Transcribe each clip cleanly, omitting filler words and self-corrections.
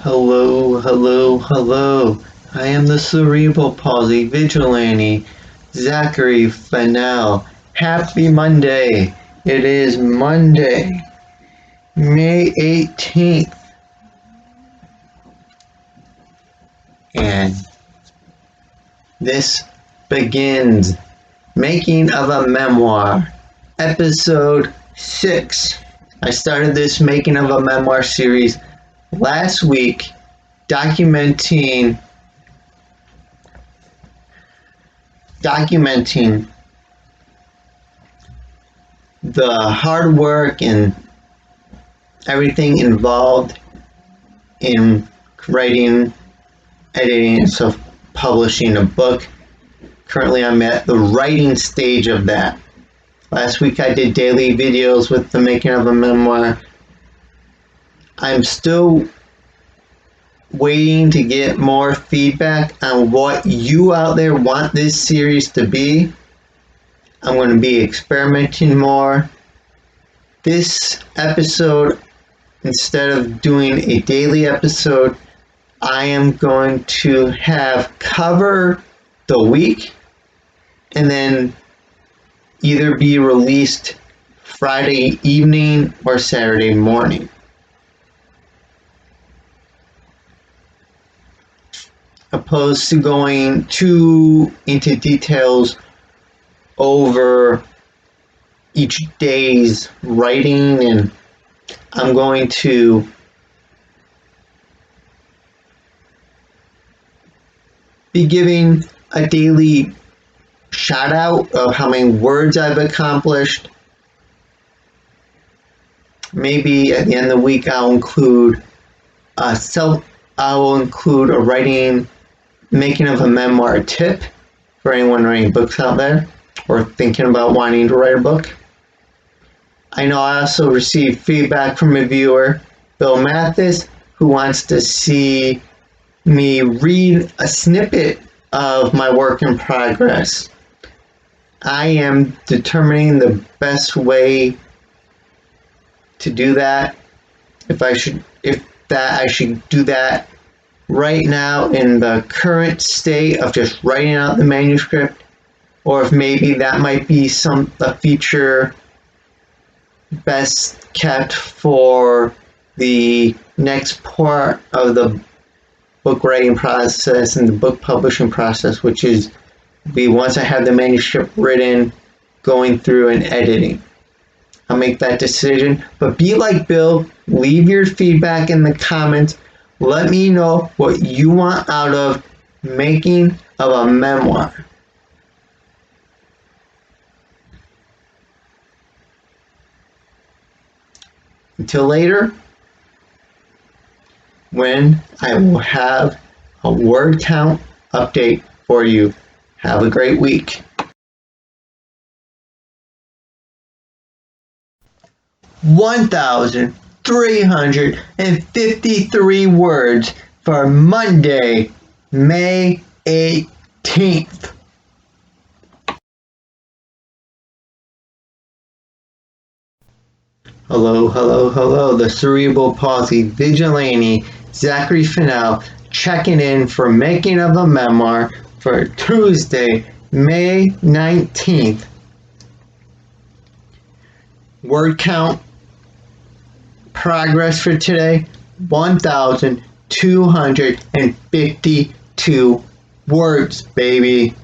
Hello, hello, hello. I am the cerebral palsy vigilante, Zachary Fennell. Happy Monday. It is Monday, May 18th. And this begins Making of a Memoir, Episode 6. I started this Making of a Memoir series last week, documenting the hard work and everything involved in writing, editing, and self-publishing a book. Currently, I'm at the writing stage of that. Last week, I did daily videos with the Making of a Memoir. I'm still waiting to get more feedback on what you out there want this series to be. I'm going to be experimenting more. This episode, instead of doing a daily episode, I am going to have cover the week and then either be released Friday evening or Saturday morning. Opposed to going too into details over each day's writing, and I'm going to be giving a daily shout out of how many words I've accomplished. Maybe at the end of the week I'll include a writing Making of a Memoir tip for anyone writing books out there or thinking about wanting to write a book. I know I also received feedback from a viewer, Bill Mathis, who wants to see me read a snippet of my work in progress. I am determining the best way to do that. I should do that right now in the current state of just writing out the manuscript, or if maybe that might be a feature best kept for the next part of the book writing process and the book publishing process, which is once I have the manuscript written, going through and editing. I'll make that decision, but be like Bill, leave your feedback in the comments. Let me know what you want out of Making of a Memoir. Until later, when I will have a word count update for you. Have a great week. 1,353 words for Monday, May 18th. Hello, hello, hello. The cerebral palsy vigilante, Zachary Fennell, checking in for Making of a Memoir for Tuesday, May 19th. Word count progress for today, 1,252 words, baby.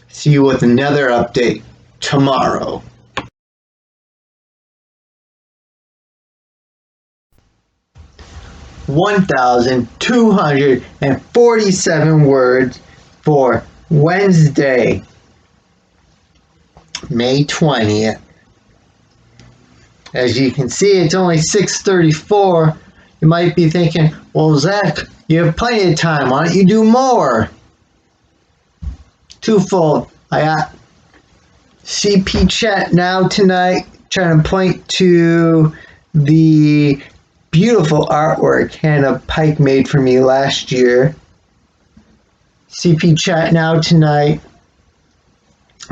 See you with another update tomorrow. 1,247 words for Wednesday, May 20th. As you can see, it's only 6:34. You might be thinking, well, Zach, you have plenty of time. Why don't you do more? Twofold. I got CP chat now tonight, trying to point to the beautiful artwork Hannah Pike made for me last year. CP chat now tonight.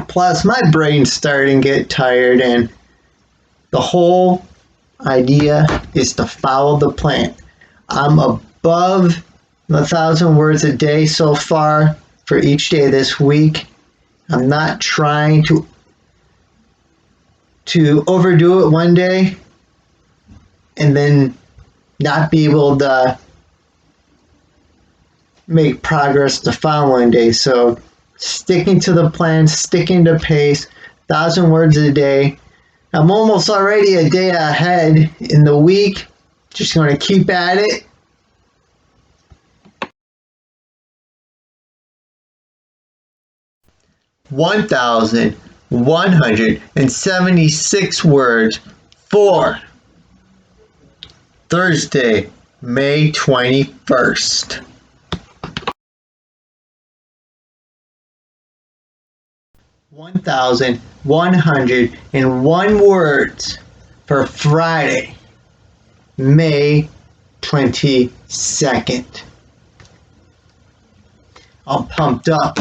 Plus, my brain's starting to get tired, and the whole idea is to follow the plant. I'm above 1,000 words a day so far for each day this week. I'm not trying to overdo it one day and then not be able to make progress the following day. So sticking to the plan, sticking to pace, 1,000 words a day. I'm almost already a day ahead in the week. Just going to keep at it. $1,176 words for Thursday, May 21st. 1,101 words for Friday, May 22nd. I'm pumped up.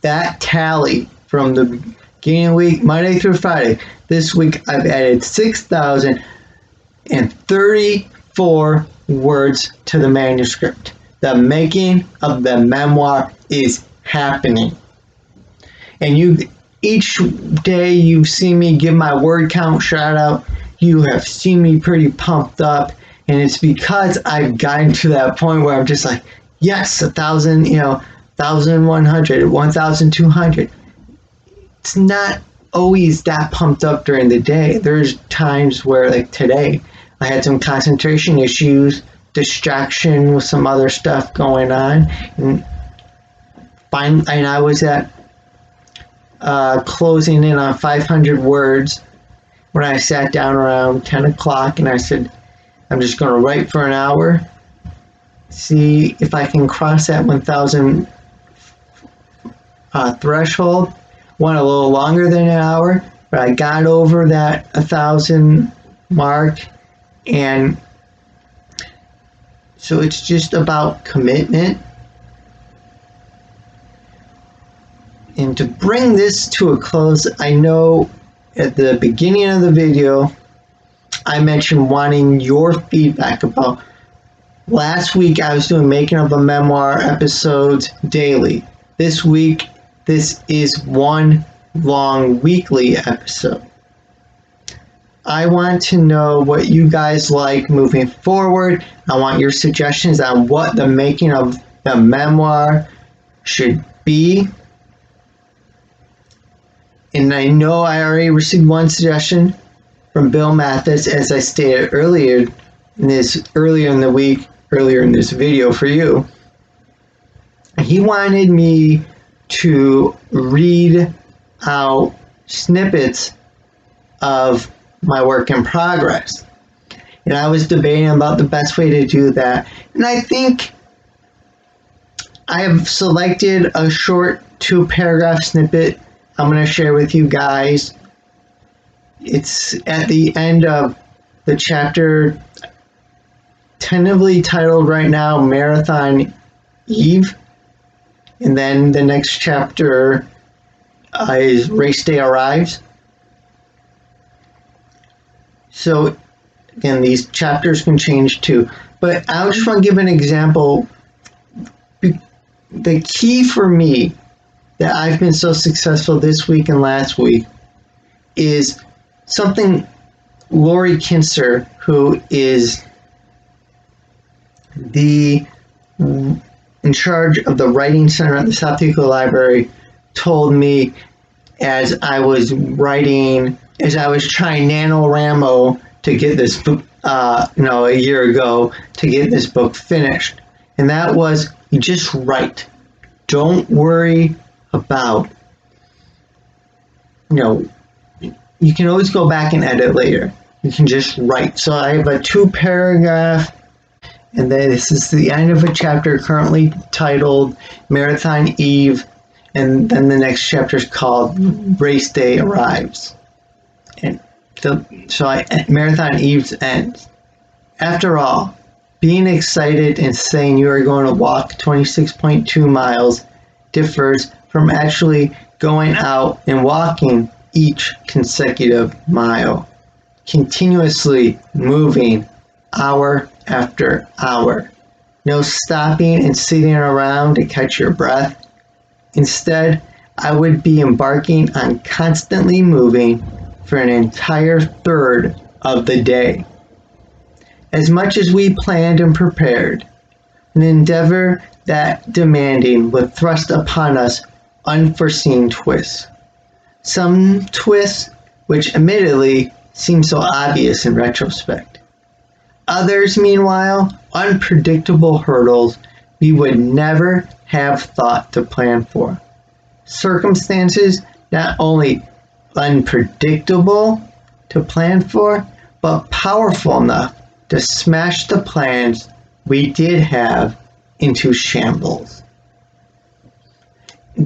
That tally from the beginning of the week, Monday through Friday, this week I've added 6,034 words to the manuscript. The making of the memoir is happening. And each day you've seen me give my word count shout out. You have seen me pretty pumped up. And it's because I've gotten to that point where I'm just like, yes, 1,000, 1,100, 1,200. It's not always that pumped up during the day. There's times where, like today, I had some concentration issues, distraction with some other stuff going on. And I was at closing in on 500 words when I sat down around 10 o'clock and I said, I'm just going to write for an hour, see if I can cross that 1,000 threshold. Went a little longer than an hour, but I got over that 1,000 mark. And so it's just about commitment. And to bring this to a close, I know at the beginning of the video, I mentioned wanting your feedback about last week I was doing making of a memoir episodes daily. This week, this is one long weekly episode. I want to know what you guys like moving forward. I want your suggestions on what the making of the memoir should be. And I know I already received one suggestion from Bill Mathis, as I stated earlier in this video for you. He wanted me to read out snippets of my work in progress. And I was debating about the best way to do that. And I think I have selected a short 2-paragraph snippet I'm going to share with you guys. It's at the end of the chapter, tentatively titled right now Marathon Eve. And then the next chapter is Race Day Arrives. So again, these chapters can change too. But I just want to give an example. The key for me that I've been so successful this week and last week is something Lori Kinser, who is in charge of the writing center at the South Dakota Library, told me as I was trying NaNoWriMo to get this book, a year ago, to get this book finished. And that was, you just write. Don't worry about, you can always go back and edit later. You can just write. So I have a 2-paragraph, and then this is the end of a chapter currently titled Marathon Eve, and then the next chapter is called Race Day Arrives. And Marathon Eve's ends. After all, being excited and saying you are going to walk 26.2 miles differs from actually going out and walking each consecutive mile, continuously moving hour after hour. No stopping and sitting around to catch your breath. Instead, I would be embarking on constantly moving for an entire third of the day. As much as we planned and prepared, an endeavor that demanding would thrust upon us unforeseen twists. Some twists which admittedly seem so obvious in retrospect. Others, meanwhile, unpredictable hurdles we would never have thought to plan for. Circumstances not only unpredictable to plan for, but powerful enough to smash the plans we did have into shambles.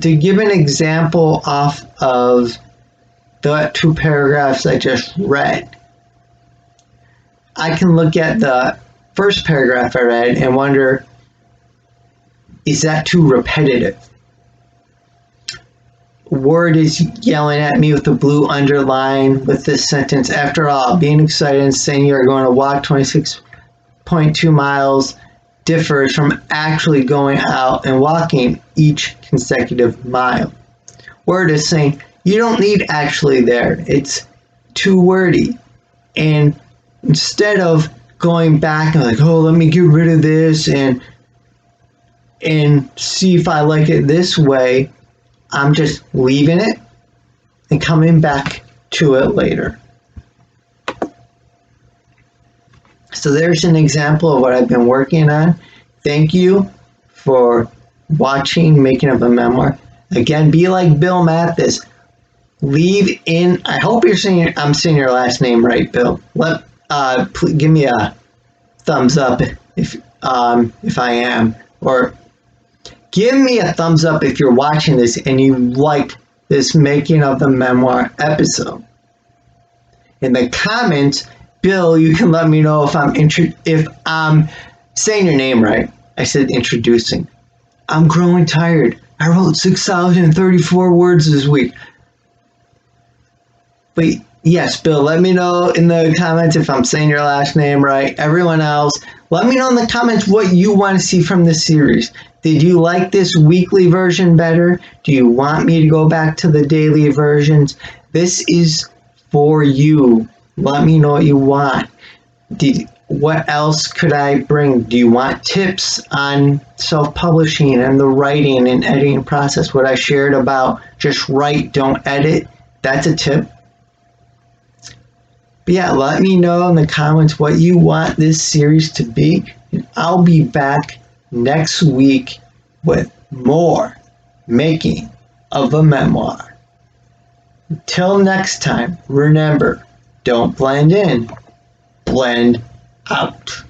To give an example off of the two paragraphs I just read, I can look at the first paragraph I read and wonder, is that too repetitive? Word is yelling at me with a blue underline with this sentence. After all, being excited and saying you're going to walk 26.2 miles differs from actually going out and walking each consecutive mile. Word is saying you don't need actually there. It's too wordy. And instead of going back and like, oh, let me get rid of this and see if I like it this way, I'm just leaving it and coming back to it later. So there's an example of what I've been working on. Thank you for watching Making of a Memoir. Again, be like Bill Mathis. Leave in. I hope I'm saying your last name right, Bill. Please give me a thumbs up if I am, or give me a thumbs up if you're watching this and you liked this Making of the Memoir episode. In the comments, Bill, you can let me know if I'm saying your name right. I said introducing. I'm growing tired. I wrote 6,034 words this week. But yes, Bill, let me know in the comments if I'm saying your last name right. Everyone else, let me know in the comments what you want to see from this series. Did you like this weekly version better? Do you want me to go back to the daily versions? This is for you. Let me know what you want. What else could I bring? Do you want tips on self-publishing and the writing and editing process? What I shared about just write, don't edit, that's a tip. But yeah, let me know in the comments what you want this series to be. And I'll be back next week with more Making of a Memoir. Until next time, remember, don't blend in, blend out.